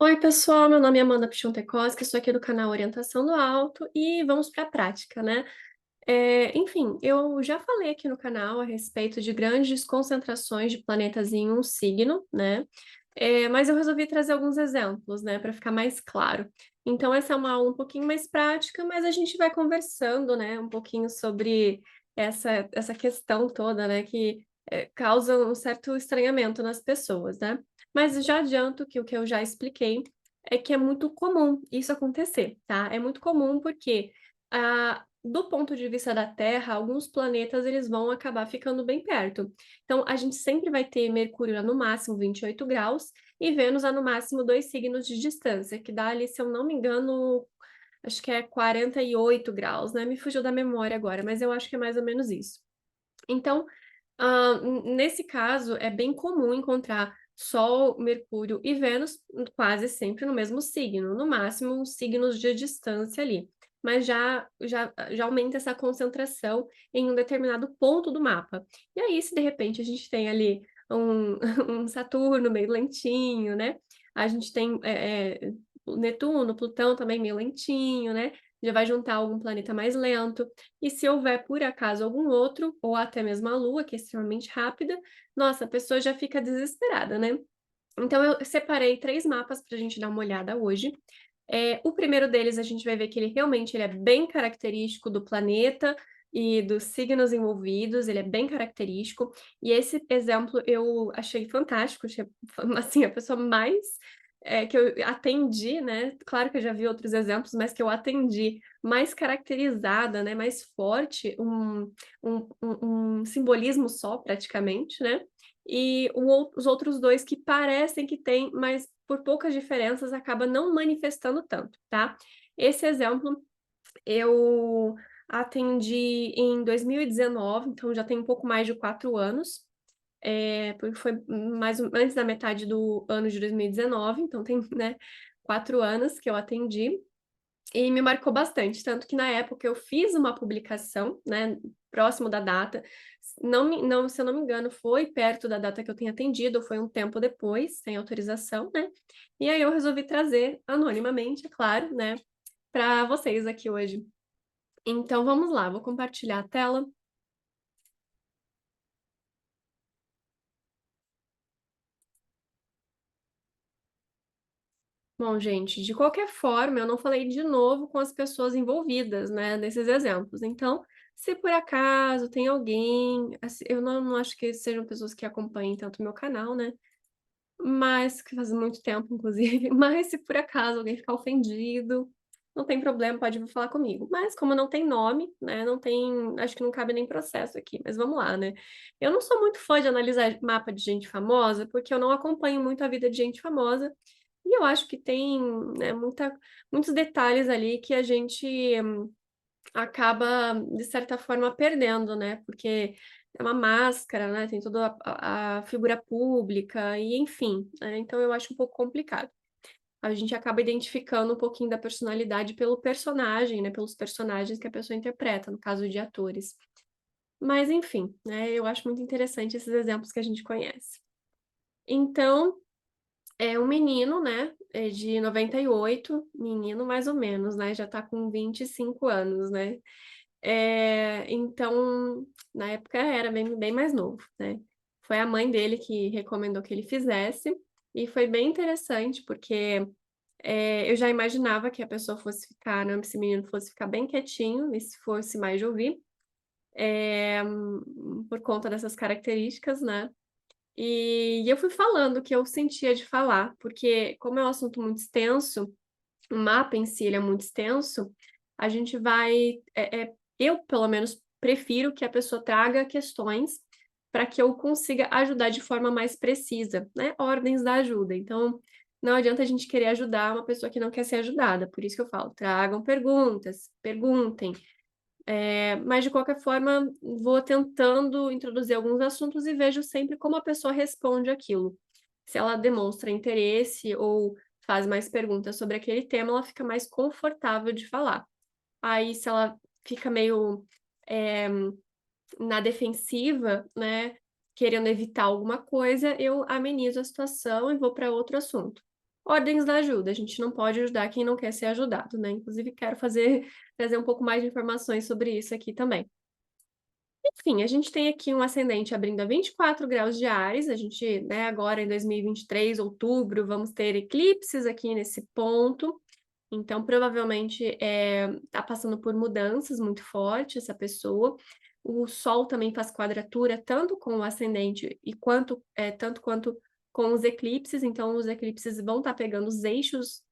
Oi, pessoal, meu nome é Amanda Pichontekoski, sou aqui do canal Orientação do Alto e vamos para a prática, né? Enfim, eu já falei aqui no canal a respeito de grandes concentrações de planetas em um signo, né? Mas eu resolvi trazer alguns exemplos, né, para ficar mais claro. Então, essa é uma aula um pouquinho mais prática, mas a gente vai conversando, né, um pouquinho sobre essa questão toda, né, que causa um certo estranhamento nas pessoas, né? Mas já adianto que o que eu já expliquei é que é muito comum isso acontecer, tá? É muito comum porque, do ponto de vista da Terra, alguns planetas eles vão acabar ficando bem perto. Então, a gente sempre vai ter Mercúrio a no máximo 28 graus e Vênus a no máximo 2 signos de distância, que dá ali, se eu não me engano, acho que é 48 graus, né? Me fugiu da memória agora, mas eu acho que é mais ou menos isso. Então, nesse caso, é bem comum encontrar Sol, Mercúrio e Vênus quase sempre no mesmo signo, no máximo uns signos de distância ali. Mas já aumenta essa concentração em um determinado ponto do mapa. E aí, se de repente a gente tem ali um, um Saturno meio lentinho, né? A gente tem o Netuno, Plutão também meio lentinho, né? Já vai juntar algum planeta mais lento. E se houver, por acaso, algum outro, ou até mesmo a Lua, que é extremamente rápida, nossa, a pessoa já fica desesperada, né? Então, eu separei 3 mapas para a gente dar uma olhada hoje. O primeiro deles, a gente vai ver que ele é bem característico do planeta e dos signos envolvidos, ele é bem característico. E esse exemplo eu achei fantástico, achei, assim, a pessoa mais que eu atendi, né? Claro que eu já vi outros exemplos, mas que eu atendi mais caracterizada, né? Mais forte, um simbolismo só, praticamente, né? E os outros dois que parecem que têm, mas por poucas diferenças acaba não manifestando tanto, tá? Esse exemplo eu atendi em 2019, então já tem um pouco mais de 4 anos, porque foi antes da metade do ano de 2019, então tem, né, 4 anos que eu atendi. E me marcou bastante, tanto que na época eu fiz uma publicação, né, próximo da data, se eu não me engano, foi perto da data que eu tenho atendido, ou foi um tempo depois, sem autorização, né? E aí eu resolvi trazer anonimamente, é claro, né, para vocês aqui hoje. Então vamos lá, vou compartilhar a tela. Bom, gente, de qualquer forma, eu não falei de novo com as pessoas envolvidas, né, nesses exemplos. Então, se por acaso tem alguém, assim, eu não acho que sejam pessoas que acompanhem tanto o meu canal, né, mas que faz muito tempo, inclusive, mas se por acaso alguém ficar ofendido, não tem problema, pode vir falar comigo. Mas como não tem nome, né, não tem, acho que não cabe nem processo aqui, mas vamos lá, né. Eu não sou muito fã de analisar mapa de gente famosa, porque eu não acompanho muito a vida de gente famosa, e eu acho que tem, né, muitos detalhes ali que a gente acaba, de certa forma, perdendo, né? Porque é uma máscara, né? Tem toda a figura pública, e enfim, né? Então eu acho um pouco complicado. A gente acaba identificando um pouquinho da personalidade pelo personagem, né? Pelos personagens que a pessoa interpreta, no caso de atores. Mas enfim, né? Eu acho muito interessante esses exemplos que a gente conhece. Então, é um menino, né, de 98, menino mais ou menos, né, já tá com 25 anos, né, então, na época era bem mais novo, né, foi a mãe dele que recomendou que ele fizesse, e foi bem interessante, porque eu já imaginava que a pessoa fosse ficar, né, esse menino fosse ficar bem quietinho, e se fosse mais de ouvir, por conta dessas características, né, e eu fui falando o que eu sentia de falar, porque como é um assunto muito extenso, o mapa em si ele é muito extenso, a gente vai, eu pelo menos prefiro que a pessoa traga questões para que eu consiga ajudar de forma mais precisa, né? Ordens da ajuda. Então, não adianta a gente querer ajudar uma pessoa que não quer ser ajudada. Por isso que eu falo, tragam perguntas, perguntem, mas de qualquer forma, vou tentando introduzir alguns assuntos e vejo sempre como a pessoa responde aquilo. Se ela demonstra interesse ou faz mais perguntas sobre aquele tema, ela fica mais confortável de falar. Aí, se ela fica meio é, na defensiva, né, querendo evitar alguma coisa, eu amenizo a situação e vou para outro assunto. ordens da ajuda. A gente não pode ajudar quem não quer ser ajudado, né? Inclusive, quero trazer um pouco mais de informações sobre isso aqui também. Enfim, a gente tem aqui um ascendente abrindo a 24 graus de Áries. A gente, né, agora em 2023, outubro, vamos ter eclipses aqui nesse ponto. Então, provavelmente, tá passando por mudanças muito fortes essa pessoa. O Sol também faz quadratura, tanto com o ascendente tanto quanto com os eclipses. Então, os eclipses vão estar pegando os eixos,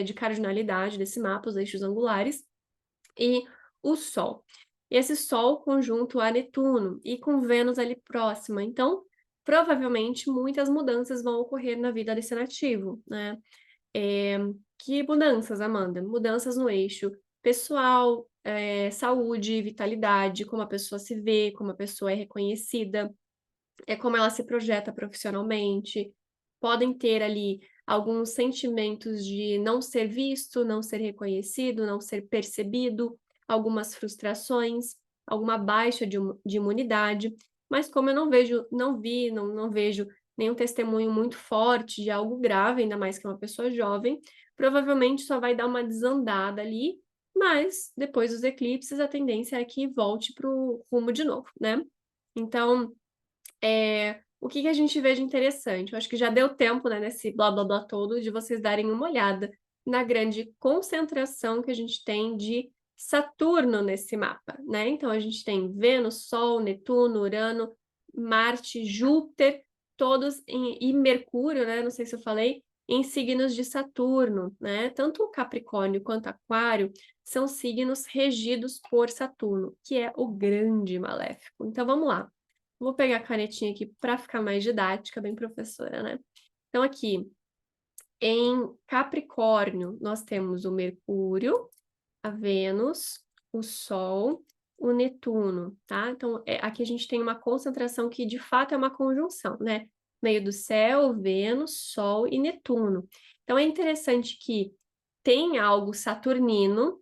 de cardinalidade desse mapa, os eixos angulares, e o Sol. Esse Sol conjunto a Netuno e com Vênus ali próxima. Então, provavelmente, muitas mudanças vão ocorrer na vida desse nativo, né? É, que mudanças, Amanda? Mudanças no eixo pessoal, saúde, vitalidade, como a pessoa se vê, como a pessoa é reconhecida, como ela se projeta profissionalmente. Podem ter ali alguns sentimentos de não ser visto, não ser reconhecido, não ser percebido, algumas frustrações, alguma baixa de imunidade. Mas como eu não vejo nenhum testemunho muito forte de algo grave, ainda mais que é uma pessoa jovem, provavelmente só vai dar uma desandada ali, mas depois dos eclipses a tendência é que volte para o rumo de novo, né? Então, o que que a gente vê de interessante? Eu acho que já deu tempo, né, nesse blá blá blá todo, de vocês darem uma olhada na grande concentração que a gente tem de Saturno nesse mapa, né? Então a gente tem Vênus, Sol, Netuno, Urano, Marte, Júpiter, e Mercúrio, né? Não sei se eu falei, em signos de Saturno, né? Tanto o Capricórnio quanto Aquário são signos regidos por Saturno, que é o grande maléfico. Então vamos lá. Vou pegar a canetinha aqui para ficar mais didática, bem professora, né? Então, aqui, em Capricórnio, nós temos o Mercúrio, a Vênus, o Sol, o Netuno, tá? Então, aqui a gente tem uma concentração que, de fato, é uma conjunção, né? Meio do céu, Vênus, Sol e Netuno. Então, é interessante que tem algo saturnino,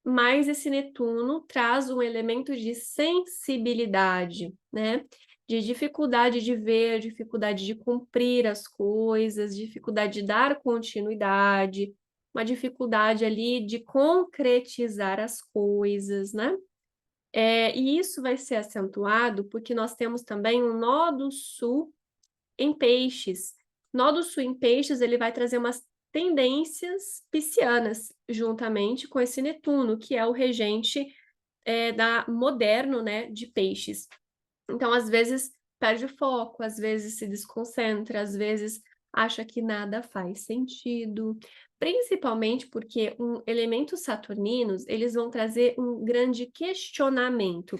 mas esse Netuno traz um elemento de sensibilidade, né? De dificuldade de ver, dificuldade de cumprir as coisas, dificuldade de dar continuidade, uma dificuldade ali de concretizar as coisas, né? E isso vai ser acentuado porque nós temos também um nó do sul em peixes. Nó do sul em peixes, ele vai trazer umas tendências piscianas, juntamente com esse Netuno, que é o regente da moderno, né, de peixes. Então, às vezes, perde o foco, às vezes se desconcentra, às vezes acha que nada faz sentido, principalmente porque elementos saturninos, eles vão trazer um grande questionamento.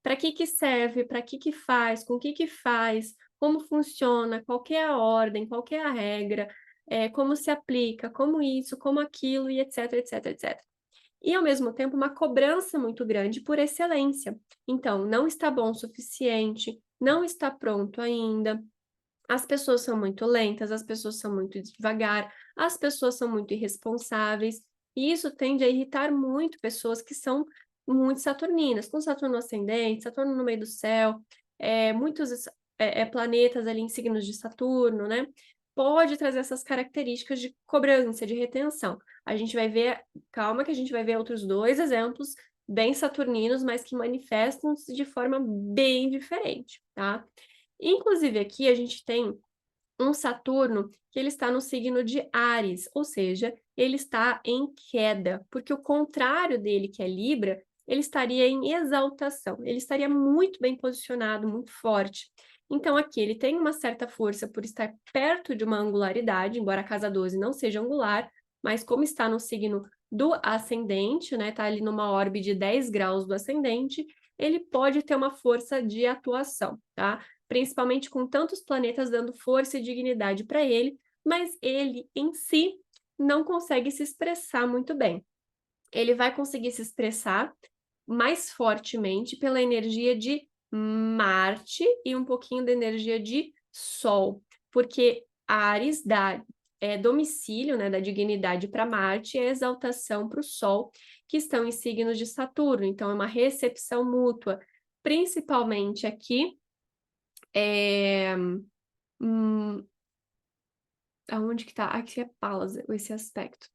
Para que que serve? Para que que faz? Com que faz? Como funciona? Qual que é a ordem? Qual que é a regra? Como se aplica? Como isso? Como aquilo? E etc, etc, etc. E, ao mesmo tempo, uma cobrança muito grande por excelência. Então, não está bom o suficiente, não está pronto ainda, as pessoas são muito lentas, as pessoas são muito devagar, as pessoas são muito irresponsáveis, e isso tende a irritar muito pessoas que são muito saturninas, com Saturno ascendente, Saturno no meio do céu, muitos planetas ali em signos de Saturno, né? Pode trazer essas características de cobrança, de retenção. A gente vai ver, calma que a gente vai ver outros dois exemplos bem saturninos, mas que manifestam-se de forma bem diferente, tá? Inclusive, aqui a gente tem um Saturno que ele está no signo de Áries, ou seja, ele está em queda, porque o contrário dele, que é Libra, ele estaria em exaltação, ele estaria muito bem posicionado, muito forte. Então, aqui ele tem uma certa força por estar perto de uma angularidade, embora a casa 12 não seja angular, mas como está no signo do ascendente, né, tá ali numa órbita de 10 graus do ascendente, ele pode ter uma força de atuação, tá? Principalmente com tantos planetas dando força e dignidade para ele, mas ele em si não consegue se expressar muito bem. Ele vai conseguir se expressar mais fortemente pela energia de Marte e um pouquinho da energia de Sol, porque Áries dá domicílio, né, da dignidade para Marte e a exaltação para o Sol, que estão em signos de Saturno. Então, é uma recepção mútua, principalmente aqui. É, hum, Aonde que tá? Aqui é Palas, esse aspecto.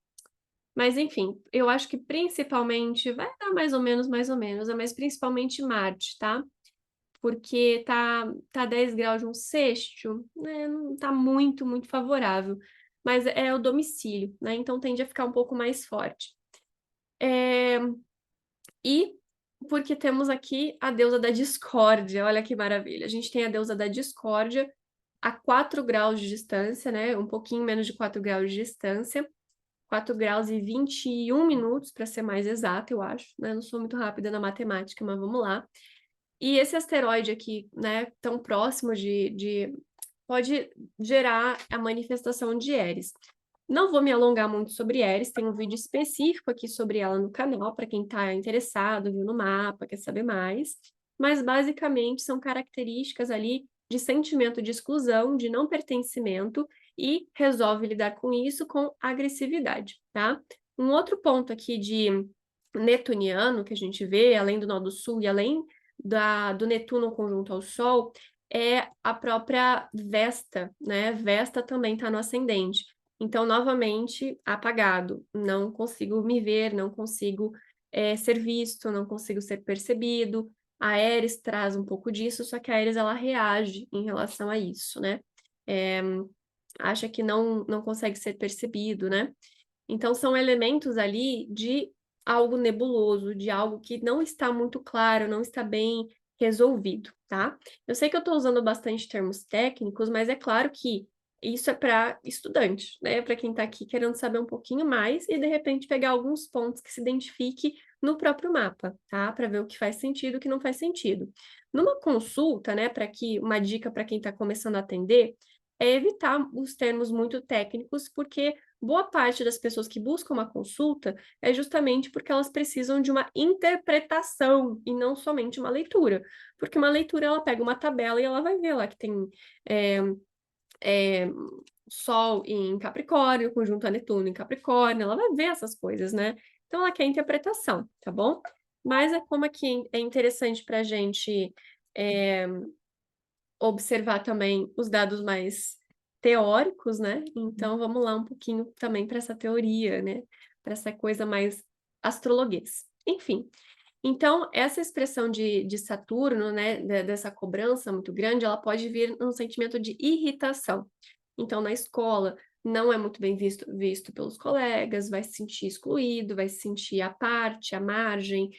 Mas enfim, eu acho que principalmente vai dar mais ou menos, mas principalmente Marte, tá? Porque tá 10 graus de um sexto, né? Não tá muito, muito favorável. Mas é o domicílio, né? Então tende a ficar um pouco mais forte. E porque temos aqui a deusa da discórdia, olha que maravilha. A gente tem a deusa da discórdia a 4 graus de distância, né? Um pouquinho menos de 4 graus de distância. 4 graus e 21 minutos, para ser mais exato, eu acho, né? Não sou muito rápida na matemática, mas vamos lá. E esse asteroide aqui, né, tão próximo pode gerar a manifestação de Eris. Não vou me alongar muito sobre Eris, tem um vídeo específico aqui sobre ela no canal, para quem está interessado, viu no mapa, quer saber mais. Mas basicamente são características ali de sentimento de exclusão, de não pertencimento, e resolve lidar com isso com agressividade, tá? Um outro ponto aqui de netuniano que a gente vê, além do nó do sul e além do Netuno conjunto ao Sol, é a própria Vesta, né? Vesta também está no ascendente. Então, novamente, apagado. Não consigo me ver, não consigo ser visto, não consigo ser percebido. A Ares traz um pouco disso, só que a Ares ela reage em relação a isso, né? É, acha que não consegue ser percebido, né? Então, são elementos ali de algo nebuloso, de algo que não está muito claro, não está bem resolvido, tá? Eu sei que eu estou usando bastante termos técnicos, mas é claro que isso é para estudante, né? Para quem está aqui querendo saber um pouquinho mais e, de repente, pegar alguns pontos que se identifique no próprio mapa, tá? Para ver o que faz sentido e o que não faz sentido. Numa consulta, né, para que uma dica para quem está começando a atender é evitar os termos muito técnicos, porque boa parte das pessoas que buscam uma consulta é justamente porque elas precisam de uma interpretação e não somente uma leitura. Porque uma leitura, ela pega uma tabela e ela vai ver lá que tem é, é, Sol em Capricórnio, conjunto a Netuno em Capricórnio, ela vai ver essas coisas, né? Então, ela quer interpretação, tá bom? Mas é como aqui é interessante para a gente é, observar também os dados mais teóricos, né? Então vamos lá um pouquinho também para essa teoria, né? Para essa coisa mais astrologuês. Enfim, então essa expressão de Saturno, né? Dessa cobrança muito grande, ela pode vir num sentimento de irritação. Então, na escola, não é muito bem visto pelos colegas, vai se sentir excluído, vai se sentir à parte, à margem,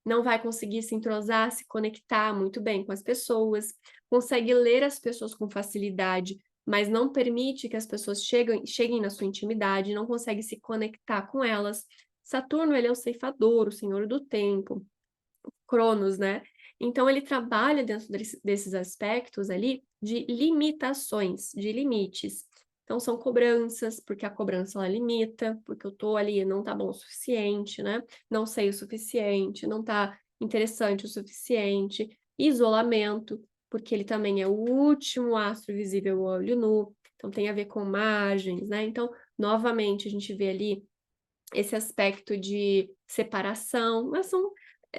não vai conseguir se entrosar, se conectar muito bem com as pessoas, consegue ler as pessoas com facilidade, mas não permite que as pessoas cheguem na sua intimidade, não consegue se conectar com elas. Saturno, ele é o ceifador, o senhor do tempo, Cronos, né? Então, ele trabalha dentro desses aspectos ali de limitações, de limites. Então, são cobranças, porque a cobrança ela limita, porque eu tô ali, não tá bom o suficiente, né? Não sei o suficiente, não tá interessante o suficiente. Isolamento, porque ele também é o último astro visível ao olho nu, então tem a ver com margens, né? Então, novamente, a gente vê ali esse aspecto de separação, mas são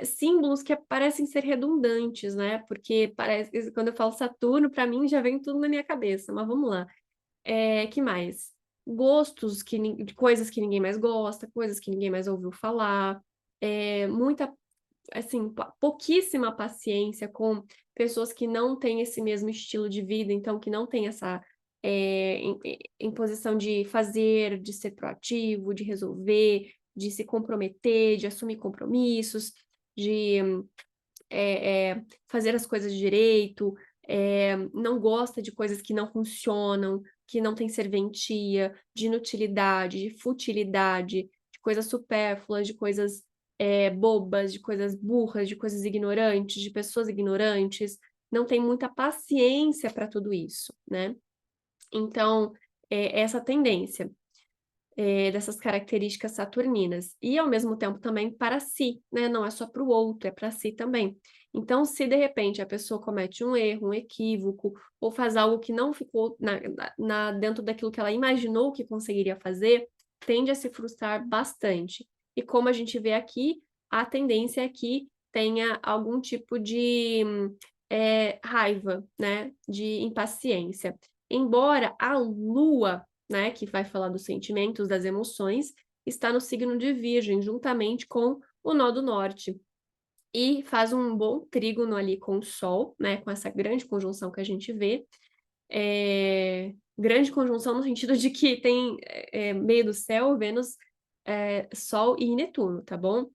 símbolos que parecem ser redundantes, né? Porque parece, quando eu falo Saturno, para mim já vem tudo na minha cabeça, mas vamos lá. Que mais? Gostos de coisas que ninguém mais gosta, coisas que ninguém mais ouviu falar, muita, assim, pouquíssima paciência com pessoas que não têm esse mesmo estilo de vida, então que não têm essa imposição de fazer, de ser proativo, de resolver, de se comprometer, de assumir compromissos, de fazer as coisas direito, não gosta de coisas que não funcionam, que não têm serventia, de inutilidade, de futilidade, de coisas supérfluas, de coisas bobas, de coisas burras, de coisas ignorantes, de pessoas ignorantes, não tem muita paciência para tudo isso, né? Então, essa tendência dessas características saturninas. E, ao mesmo tempo, também para si, né? Não é só para o outro, é para si também. Então, se de repente a pessoa comete um erro, um equívoco, ou faz algo que não ficou dentro daquilo que ela imaginou que conseguiria fazer, tende a se frustrar bastante. E como a gente vê aqui, a tendência é que tenha algum tipo de raiva, né? De impaciência. embora a Lua, né, que vai falar dos sentimentos, das emoções, está no signo de Virgem, juntamente com o nó do norte. E faz um bom trígono ali com o Sol, né, com essa grande conjunção que a gente vê. Grande conjunção no sentido de que tem meio do céu, Vênus, Sol e Netuno, tá bom?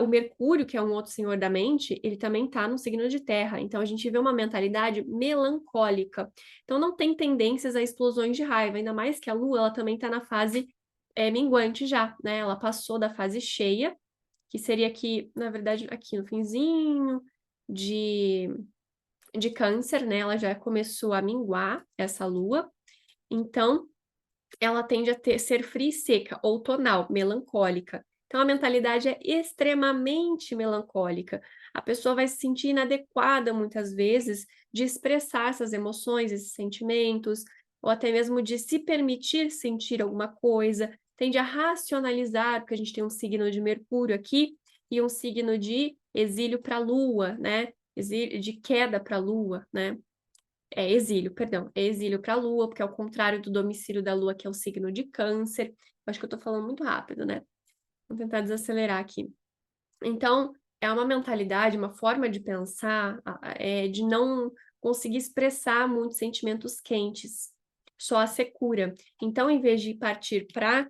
O Mercúrio, que é um outro senhor da mente, ele também está no signo de terra. Então a gente vê uma mentalidade melancólica. Então não tem tendências a explosões de raiva, ainda mais que a Lua ela também está na fase minguante já, né? Ela passou da fase cheia, que seria aqui, na verdade, aqui no finzinho de, de Câncer, né? Ela já começou a minguar essa Lua. Então ela tende a ser fria e seca, ou tonal, melancólica. Então, a mentalidade é extremamente melancólica. A pessoa vai se sentir inadequada, muitas vezes, de expressar essas emoções, esses sentimentos, ou até mesmo de se permitir sentir alguma coisa. Tende a racionalizar, porque a gente tem um signo de Mercúrio aqui e um signo de exílio para a Lua, né? Exílio, de queda para a Lua, né? Exílio, perdão. É exílio para a Lua, porque é o contrário do domicílio da Lua, que é o signo de Câncer. Acho que eu tô falando muito rápido, né? Vou tentar desacelerar aqui. Então, é uma mentalidade, uma forma de pensar, de não conseguir expressar muitos sentimentos quentes, só a secura. Então, em vez de partir para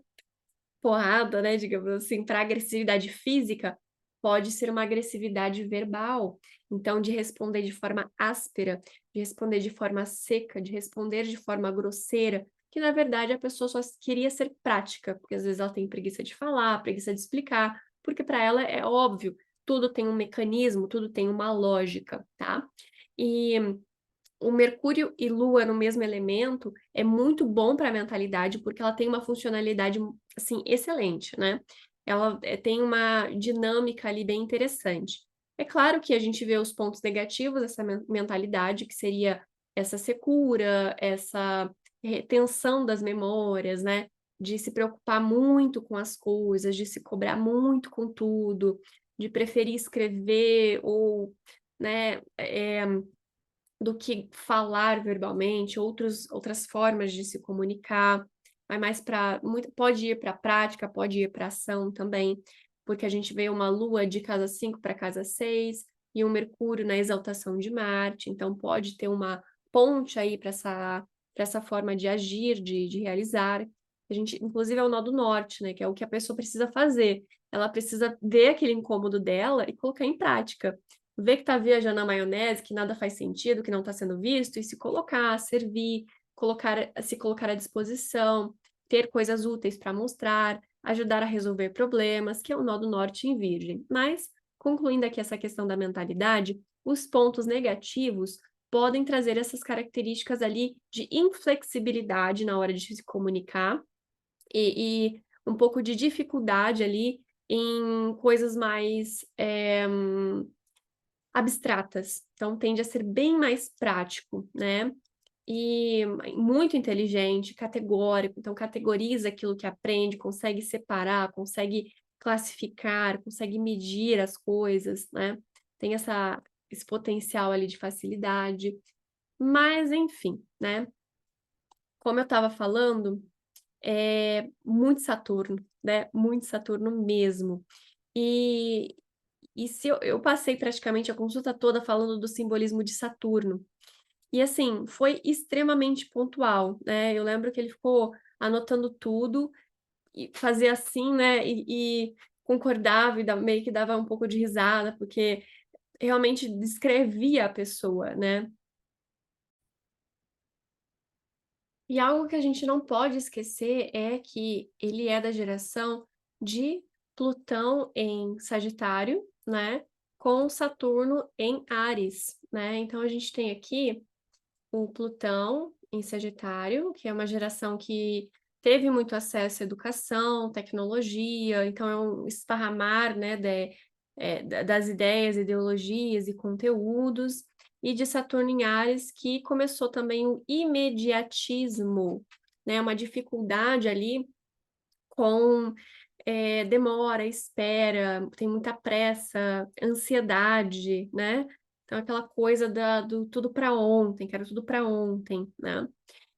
porrada, né, digamos assim, para agressividade física, pode ser uma agressividade verbal. Então, de responder de forma áspera, de responder de forma seca, de responder de forma grosseira, que na verdade a pessoa só queria ser prática, porque às vezes ela tem preguiça de falar, preguiça de explicar, porque para ela é óbvio, tudo tem um mecanismo, tudo tem uma lógica, tá? E o Mercúrio e Lua no mesmo elemento é muito bom para a mentalidade, porque ela tem uma funcionalidade, assim, excelente, né? Ela tem uma dinâmica ali bem interessante. É claro que a gente vê os pontos negativos dessa mentalidade, que seria essa secura, essa retenção das memórias, né? De se preocupar muito com as coisas, de se cobrar muito com tudo, de preferir escrever ou, né, do que falar verbalmente, outras formas de se comunicar, vai mais para pode ir para a prática, pode ir para ação também, porque a gente vê uma lua de casa 5 para casa 6 e um Mercúrio na exaltação de Marte, então pode ter uma ponte aí para essa forma de agir, de realizar. A gente, inclusive, é o nó do norte, né? Que é o que a pessoa precisa fazer. Ela precisa ver aquele incômodo dela e colocar em prática ver que está viajando na maionese, que nada faz sentido, que não está sendo visto, e se colocar, servir, se colocar à disposição, ter coisas úteis para mostrar, ajudar a resolver problemas, que é o nó do norte em Virgem. Mas, concluindo aqui essa questão da mentalidade, os pontos negativos podem trazer essas características ali de inflexibilidade na hora de se comunicar e um pouco de dificuldade ali em coisas mais abstratas, então tende a ser bem mais prático, né? E muito inteligente, categórico, então categoriza aquilo que aprende, consegue separar, consegue classificar, consegue medir as coisas, né? Tem esse potencial ali de facilidade, mas enfim, né? Como eu estava falando, muito Saturno, né? Muito Saturno mesmo. E, e se eu passei praticamente a consulta toda falando do simbolismo de Saturno. E assim, foi extremamente pontual, né? Eu lembro que ele ficou anotando tudo e fazia assim, né? E concordava e meio que dava um pouco de risada, porque realmente descrevia a pessoa, né? E algo que a gente não pode esquecer é que ele é da geração de Plutão em Sagitário, né? Com Saturno em Áries, né? Então a gente tem aqui o Plutão em Sagitário, que é uma geração que teve muito acesso à educação, tecnologia, então é um esparramar, né, das ideias, ideologias e conteúdos, e de Saturno em Áries, que começou também o imediatismo, né, uma dificuldade ali com demora, espera, tem muita pressa, ansiedade, né? Então, aquela coisa do tudo para ontem, quero tudo para ontem, né?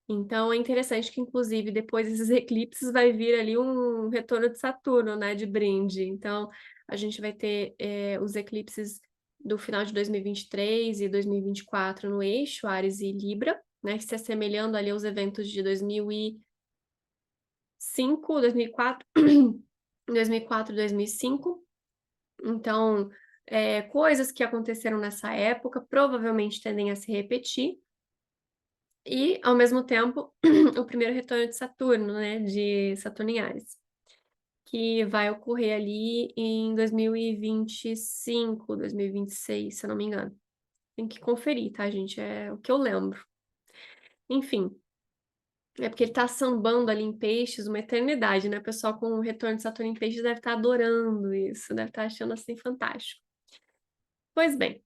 Então, é interessante que, inclusive, depois desses eclipses vai vir ali um retorno de Saturno, né, de brinde. Então, a gente vai ter os eclipses do final de 2023 e 2024 no eixo Áries e Libra, né, se assemelhando ali aos eventos de 2005, 2004, 2004, 2005. Então, coisas que aconteceram nessa época provavelmente tendem a se repetir. E, ao mesmo tempo, o primeiro retorno de Saturno, né, de Saturno em Áries, que vai ocorrer ali em 2025, 2026, se eu não me engano. Tem que conferir, tá, gente? É o que eu lembro. Enfim, é porque ele tá sambando ali em Peixes uma eternidade, né? O pessoal com o retorno de Saturno em Peixes deve estar adorando isso, deve estar achando assim fantástico. Pois bem,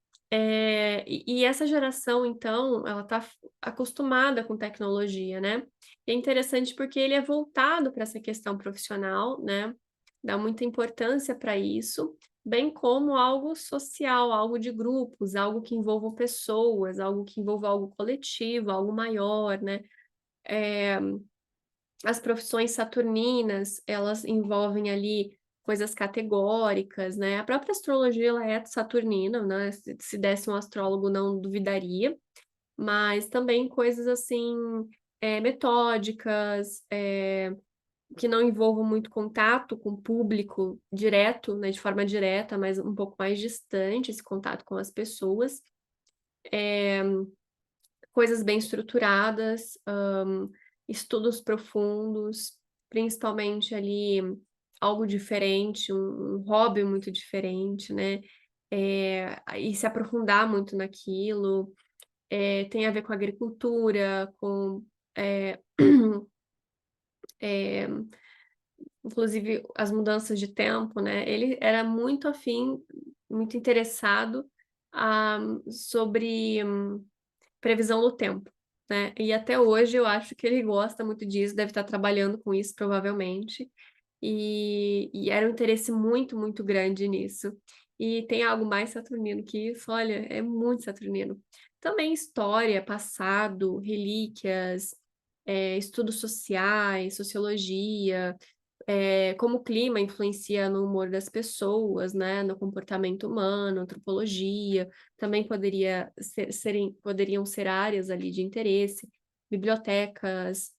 e essa geração, então, ela está acostumada com tecnologia, né? E é interessante porque ele é voltado para essa questão profissional, né? Dá muita importância para isso, bem como algo social, algo de grupos, algo que envolva pessoas, algo que envolva algo coletivo, algo maior, né? As profissões saturninas, elas envolvem ali coisas categóricas, né? A própria astrologia, ela é saturnina, né? Se desse um astrólogo, não duvidaria, mas também coisas assim, metódicas, que não envolvam muito contato com o público direto, né? De forma direta, mas um pouco mais distante esse contato com as pessoas. Coisas bem estruturadas, estudos profundos, principalmente ali algo diferente, um hobby muito diferente, né? E se aprofundar muito naquilo, tem a ver com agricultura, com é, é, inclusive as mudanças de tempo, né? Ele era muito afim, muito interessado sobre previsão do tempo, né? E até hoje eu acho que ele gosta muito disso, deve estar trabalhando com isso provavelmente. E era um interesse muito, muito grande nisso. E tem algo mais saturnino que isso, olha, é muito saturnino. Também história, passado, relíquias, estudos sociais, sociologia, como o clima influencia no humor das pessoas, né, no comportamento humano, antropologia, também poderiam ser áreas ali de interesse, bibliotecas,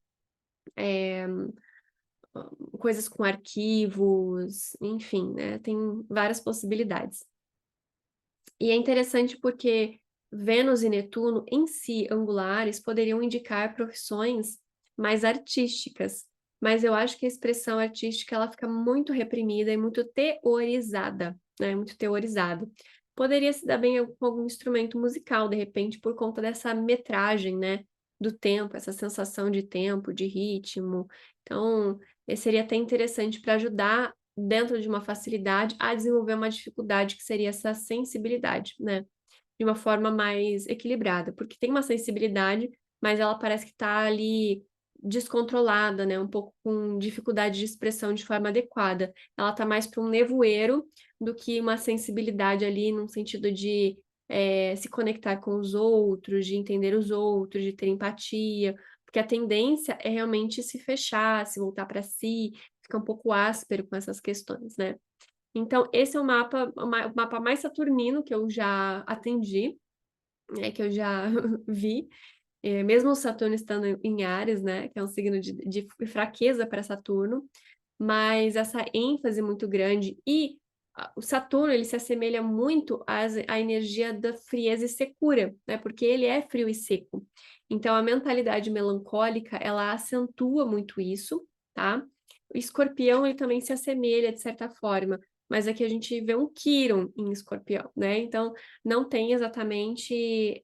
coisas com arquivos, enfim, né, tem várias possibilidades. E é interessante porque Vênus e Netuno, em si, angulares, poderiam indicar profissões mais artísticas, mas eu acho que a expressão artística ela fica muito reprimida e muito teorizada, né? Muito teorizada. Poderia se dar bem com algum instrumento musical, de repente, por conta dessa metragem, né? Do tempo, essa sensação de tempo, de ritmo. Então, seria até interessante para ajudar dentro de uma facilidade a desenvolver uma dificuldade que seria essa sensibilidade, né? De uma forma mais equilibrada, porque tem uma sensibilidade, mas ela parece que está ali descontrolada, né? Um pouco com dificuldade de expressão de forma adequada. Ela está mais para um nevoeiro do que uma sensibilidade ali num sentido de se conectar com os outros, de entender os outros, de ter empatia, porque a tendência é realmente se fechar, se voltar para si, fica um pouco áspero com essas questões, né? Então, esse é o mapa mais saturnino que eu já atendi, né, que eu já vi, mesmo o Saturno estando em Áries, né, que é um signo de fraqueza para Saturno, mas essa ênfase muito grande e o Saturno ele se assemelha muito à energia da frieza e secura, né, porque ele é frio e seco. Então, a mentalidade melancólica, ela acentua muito isso, tá? O Escorpião, ele também se assemelha de certa forma, mas aqui a gente vê um Quirón em Escorpião, né? Então, não tem exatamente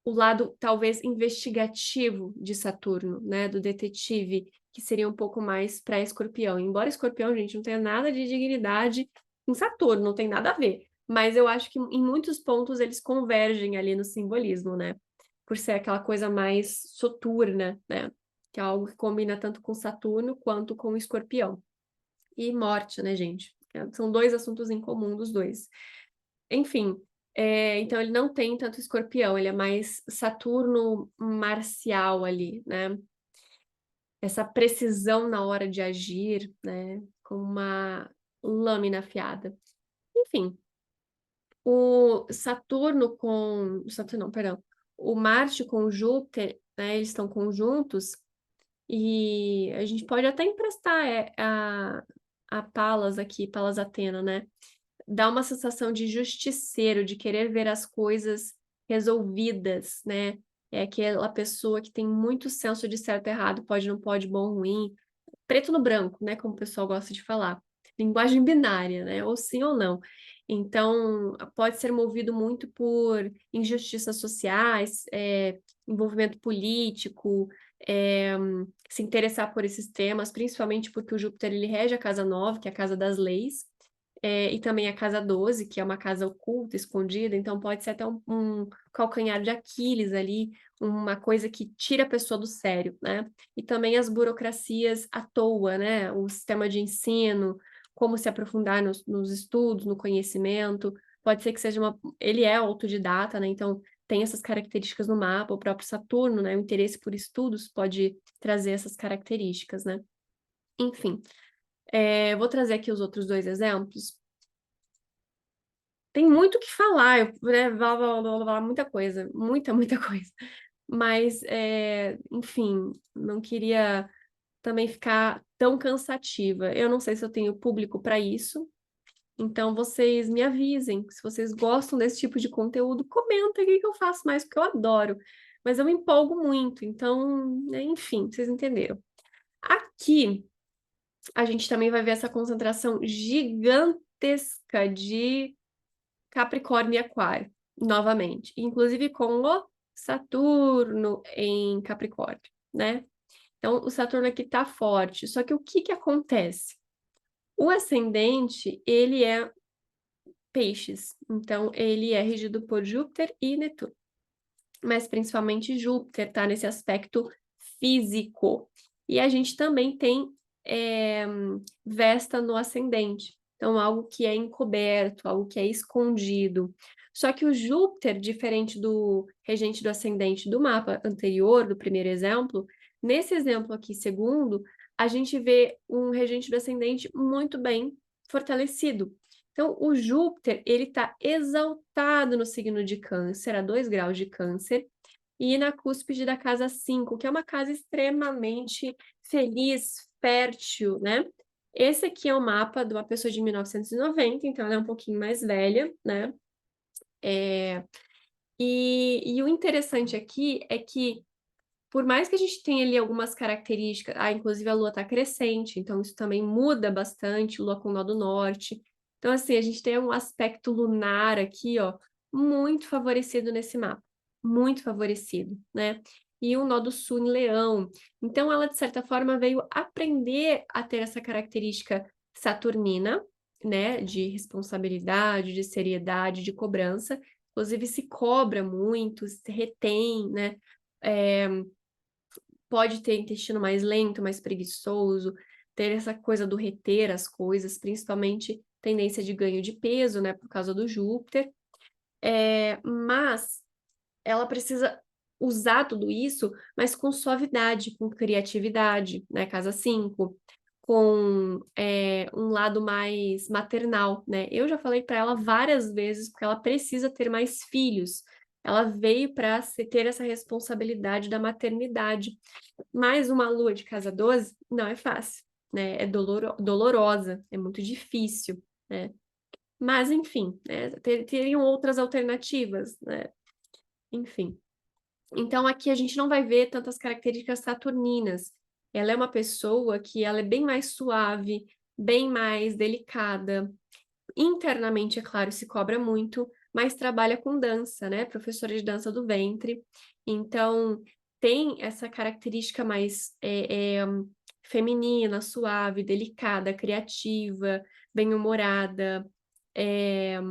o lado talvez investigativo de Saturno, né, do detetive, que seria um pouco mais para Escorpião. Embora Escorpião, gente, não tenha nada de dignidade em Saturno, não tem nada a ver. Mas eu acho que em muitos pontos eles convergem ali no simbolismo, né? Por ser aquela coisa mais soturna, né? Que é algo que combina tanto com Saturno quanto com Escorpião. E morte, né, gente? São dois assuntos em comum dos dois. Enfim, Então ele não tem tanto escorpião, ele é mais Saturno marcial ali, né? Essa precisão na hora de agir, né? Com uma lâmina afiada. Enfim, o Saturno com... Saturno não, perdão. O Marte com o Júpiter, né? Eles estão conjuntos e a gente pode até emprestar a Palas aqui, Palas Atena, né? Dá uma sensação de justiceiro, de querer ver as coisas resolvidas, né? É aquela pessoa que tem muito senso de certo e errado, pode, não pode, bom, ruim, preto no branco, né? Como o pessoal gosta de falar. Linguagem binária, né? Ou sim ou não. Então, pode ser movido muito por injustiças sociais, envolvimento político, se interessar por esses temas, principalmente porque o Júpiter ele rege a casa 9, que é a casa das leis, e também a casa 12, que é uma casa oculta, escondida, então pode ser até um calcanhar de Aquiles ali, uma coisa que tira a pessoa do sério, né? E também as burocracias à toa, né? O sistema de ensino, como se aprofundar nos estudos, no conhecimento, pode ser que seja uma... Ele é autodidata, né? Então tem essas características no mapa, o próprio Saturno, né? O interesse por estudos pode trazer essas características, né? Enfim, vou trazer aqui os outros dois exemplos. Tem muito o que falar, né, muita coisa, muita coisa. Mas, enfim, não queria também ficar tão cansativa. Eu não sei se eu tenho público para isso, então vocês me avisem. Se vocês gostam desse tipo de conteúdo, comenta o que que eu faço mais, porque eu adoro. Mas eu me empolgo muito, então, né, enfim, vocês entenderam. Aqui, a gente também vai ver essa concentração gigantesca de Capricórnio e Aquário, novamente. Inclusive com o Saturno em Capricórnio, né? Então, o Saturno aqui tá forte. Só que o que que acontece? O ascendente, ele é peixes. Então, ele é regido por Júpiter e Netuno. Mas principalmente Júpiter tá nesse aspecto físico. E a gente também tem é, Vesta no ascendente. Então, algo que é encoberto, algo que é escondido. Só que o Júpiter, diferente do regente do ascendente do mapa anterior, do primeiro exemplo, nesse exemplo aqui, segundo, a gente vê um regente do ascendente muito bem fortalecido. Então, o Júpiter, ele está exaltado no signo de Câncer, a 2 graus de Câncer, e na cúspide da casa 5, que é uma casa extremamente feliz, fértil, né? Esse aqui é o mapa de uma pessoa de 1990, então ela é um pouquinho mais velha, né? E o interessante aqui é que, por mais que a gente tenha ali algumas características, inclusive a Lua está crescente, então isso também muda bastante, Lua com nó do norte. Então, assim, a gente tem um aspecto lunar aqui, ó, muito favorecido nesse mapa, muito favorecido, né? E o nó do sul em Leão. Então, ela, de certa forma, veio aprender a ter essa característica saturnina, né? De responsabilidade, de seriedade, de cobrança. Inclusive, se cobra muito, se retém, né? É, pode ter intestino mais lento, mais preguiçoso, ter essa coisa do reter as coisas, principalmente tendência de ganho de peso, né, por causa do Júpiter. Mas ela precisa usar tudo isso, mas com suavidade, com criatividade, né, casa 5, com um lado mais maternal, né? Eu já falei para ela várias vezes porque ela precisa ter mais filhos. Ela veio para ter essa responsabilidade da maternidade. Mas uma lua de casa 12 não é fácil, né? É dolorosa, é muito difícil, né? Mas, enfim, né? Teriam outras alternativas, né? Enfim. Então, aqui a gente não vai ver tantas características saturninas. Ela é uma pessoa que ela é bem mais suave, bem mais delicada. Internamente, é claro, se cobra muito, mas trabalha com dança, né? Professora de dança do ventre. Então, tem essa característica mais feminina, suave, delicada, criativa, bem-humorada,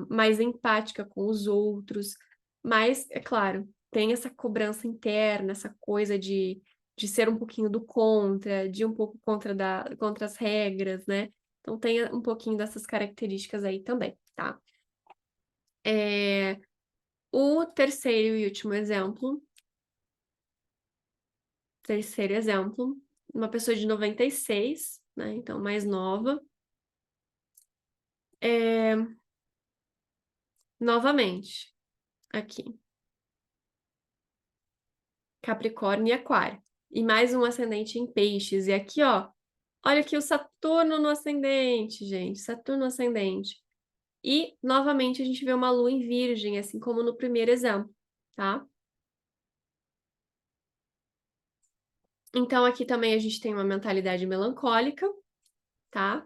mais empática com os outros. Mas, é claro, tem essa cobrança interna, essa coisa de ser um pouquinho do contra, de um pouco contra as regras, né? Então tem um pouquinho dessas características aí também, tá? O terceiro e último exemplo, uma pessoa de 96, né? Então, mais nova. Novamente, aqui, Capricórnio e Aquário. E mais um ascendente em Peixes. E aqui, ó, olha aqui o Saturno no ascendente, gente. Saturno no ascendente. E, novamente, a gente vê uma lua em Virgem, assim como no primeiro exemplo, tá? Então, aqui também a gente tem uma mentalidade melancólica, tá?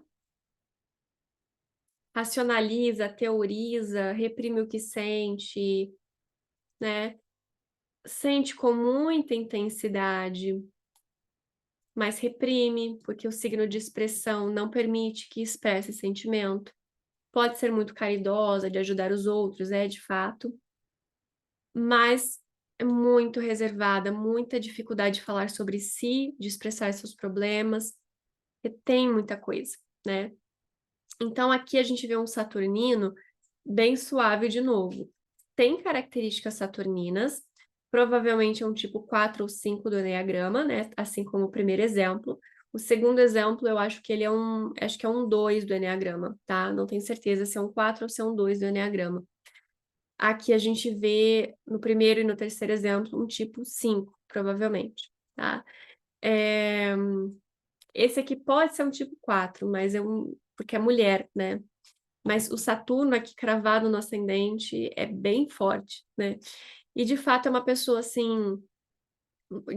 Racionaliza, teoriza, reprime o que sente, né? Sente com muita intensidade, mas reprime, porque o signo de expressão não permite que expresse sentimento. Pode ser muito caridosa, de ajudar os outros, é de fato, mas é muito reservada, muita dificuldade de falar sobre si, de expressar seus problemas, tem muita coisa, né? Então aqui a gente vê um saturnino bem suave de novo. Tem características saturninas, provavelmente é um tipo 4 ou 5 do enneagrama, né? Assim como o primeiro exemplo. O segundo exemplo, eu acho que ele é acho que é um 2 do enneagrama, tá? Não tenho certeza se é um 4 ou se é um 2 do enneagrama. Aqui a gente vê no primeiro e no terceiro exemplo um tipo 5, provavelmente, tá? É, Esse aqui pode ser um tipo 4, mas porque é mulher, né? Mas o Saturno aqui cravado no ascendente é bem forte, né? E de fato é uma pessoa assim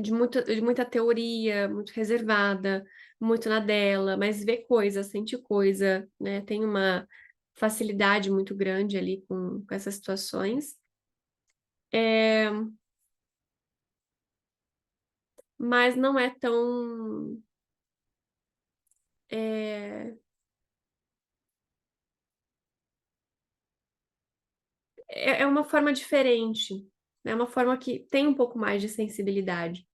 de muita teoria, muito reservada, muito na dela, mas vê coisa, sente coisa, né? Tem uma facilidade muito grande ali com essas situações. É, mas não é tão. É, é uma forma diferente, é uma forma que tem um pouco mais de sensibilidade.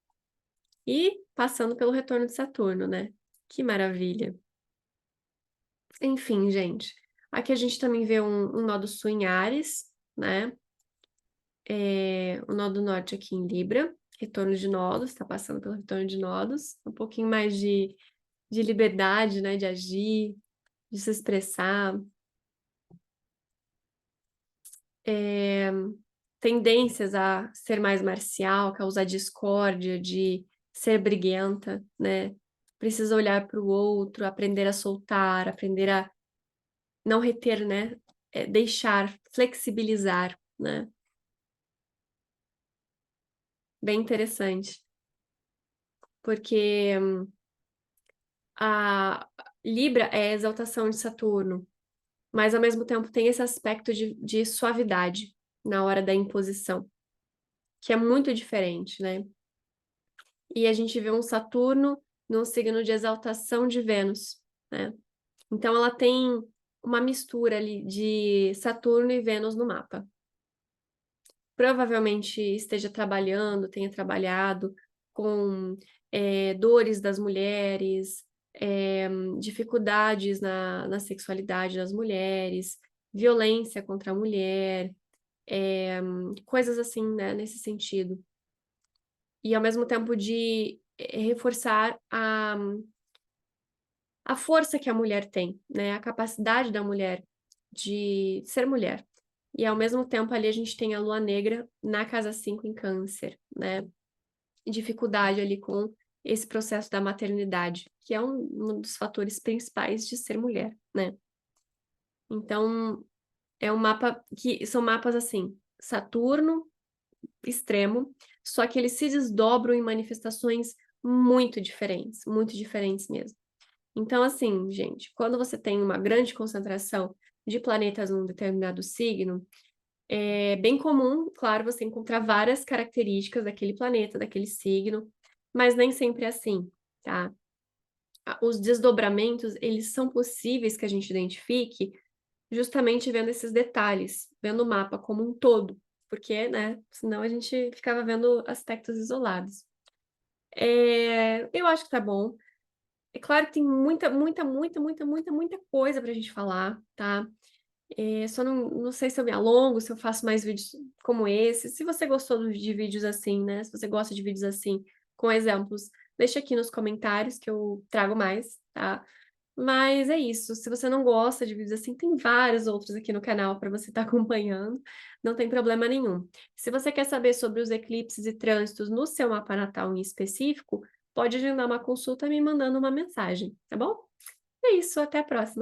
E passando pelo retorno de Saturno, né? Que maravilha. Enfim, gente. Aqui a gente também vê um nó do Sul em Áries, né? O nó do Norte aqui em Libra. Retorno de nodos, está passando pelo retorno de nodos. Um pouquinho mais de liberdade, né? De agir, de se expressar. É, tendências a ser mais marcial, causar discórdia, de ser briguenta, né? Precisa olhar para o outro, aprender a soltar, aprender a não reter, né? Deixar, flexibilizar, né? Bem interessante, porque a Libra é a exaltação de Saturno, mas ao mesmo tempo tem esse aspecto de suavidade na hora da imposição, que é muito diferente, né? E a gente vê um Saturno no signo de exaltação de Vênus, né? Então ela tem uma mistura ali de Saturno e Vênus no mapa. Provavelmente esteja trabalhando, tenha trabalhado com dores das mulheres, dificuldades na sexualidade das mulheres, violência contra a mulher, coisas assim, né, nesse sentido. E ao mesmo tempo de reforçar a força que a mulher tem, né, a capacidade da mulher de ser mulher. E ao mesmo tempo ali a gente tem a lua negra na casa 5 em Câncer, né? Dificuldade ali com esse processo da maternidade, que é um dos fatores principais de ser mulher, né? Então, é um mapa que são mapas assim, Saturno extremo, só que eles se desdobram em manifestações muito diferentes mesmo. Então, assim, gente, quando você tem uma grande concentração de planetas num determinado signo, é bem comum, claro, você encontrar várias características daquele planeta, daquele signo, mas nem sempre é assim, tá? Os desdobramentos, eles são possíveis que a gente identifique justamente vendo esses detalhes, vendo o mapa como um todo, porque, né, senão a gente ficava vendo aspectos isolados. Eu acho que tá bom. É claro que tem muita coisa pra gente falar, tá? Só não sei se eu me alongo, se eu faço mais vídeos como esse. Se você gostou de vídeos assim, né, se você gosta de vídeos assim, com exemplos, deixa aqui nos comentários que eu trago mais, tá. Mas é isso, se você não gosta de vídeos assim, tem vários outros aqui no canal para você estar acompanhando, não tem problema nenhum. Se você quer saber sobre os eclipses e trânsitos no seu mapa natal em específico, pode agendar uma consulta me mandando uma mensagem, tá bom? É isso, até a próxima.